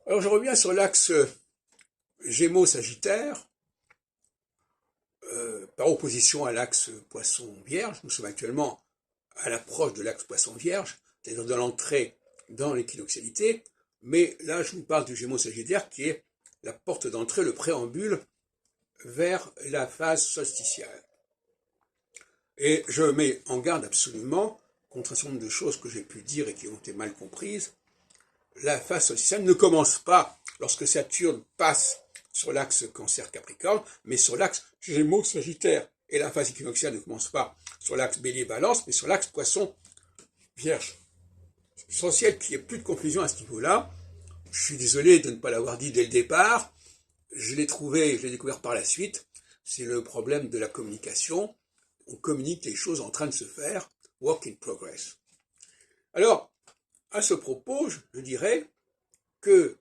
Alors je reviens sur l'axe Gémeaux-Sagittaire, par opposition à l'axe Poisson-Vierge. Nous sommes actuellement à l'approche de l'axe Poisson-Vierge, c'est-à-dire de l'entrée dans l'équinoxialité, mais là je vous parle du Gémeaux-Sagittaire qui est la porte d'entrée, le préambule vers la phase solsticiale. Et je mets en garde absolument contre un certain nombre de choses que j'ai pu dire et qui ont été mal comprises. La phase solsticiale ne commence pas lorsque Saturne passe sur l'axe Cancer-Capricorne, mais sur l'axe Gémeaux-Sagittaire. Et la phase équinoxiale ne commence pas sur l'axe Bélier-Balance, mais sur l'axe Poisson-Vierge. C'est essentiel qu'il n'y ait plus de confusion à ce niveau-là. Je suis désolé de ne pas l'avoir dit dès le départ. Je l'ai découvert par la suite. C'est le problème de la communication. On communique les choses en train de se faire. Work in progress. Alors, à ce propos, je dirais que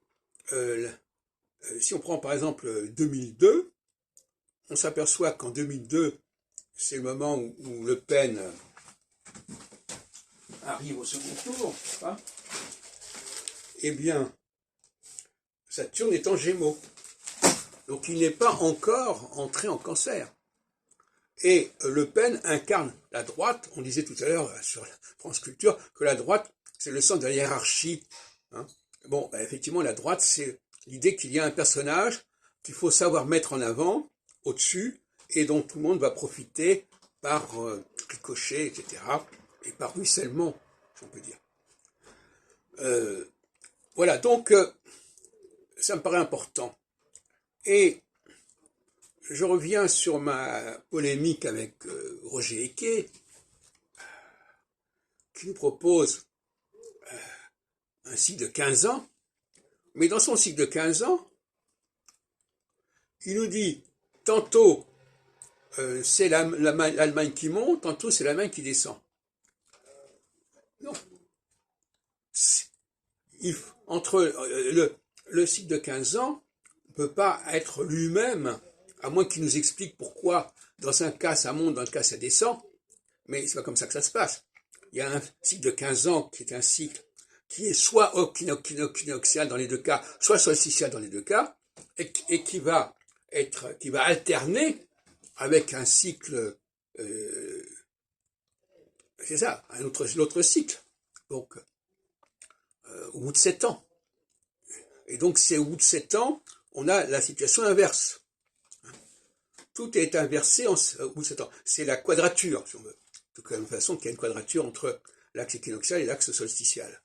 si on prend par exemple 2002, on s'aperçoit qu'en 2002, c'est le moment où Le Pen arrive au second tour, hein, eh bien, Saturne est en Gémeaux. Donc il n'est pas encore entré en Cancer. Et Le Pen incarne la droite. On disait tout à l'heure sur France Culture que la droite, c'est le centre de la hiérarchie. Hein. Bon, effectivement, la droite, c'est l'idée qu'il y a un personnage qu'il faut savoir mettre en avant, au-dessus, et dont tout le monde va profiter par ricochet, etc., et par ruissellement, si on peut dire. Voilà, donc, ça me paraît important. Et je reviens sur ma polémique avec Roger Eke, qui nous propose un cycle de 15 ans, mais dans son cycle de 15 ans, il nous dit tantôt c'est l'Allemagne qui monte, tantôt c'est l'Allemagne qui descend. Non. Entre le cycle de 15 ans ne peut pas être lui-même, à moins qu'il nous explique pourquoi dans un cas ça monte, dans le cas ça descend, mais c'est pas comme ça que ça se passe. Il y a un cycle de 15 ans qui est un cycle qui est soit équinoxial dans les deux cas, soit solsticial dans les deux cas, et qui va alterner avec un cycle, c'est ça, l'autre cycle, donc au bout de 7 ans. Et donc c'est au bout de 7 ans, on a la situation inverse. Tout est inversé au bout de 7 ans. C'est la quadrature, si on veut. De la même façon qu'il y a une quadrature entre l'axe équinoxial et l'axe solsticial.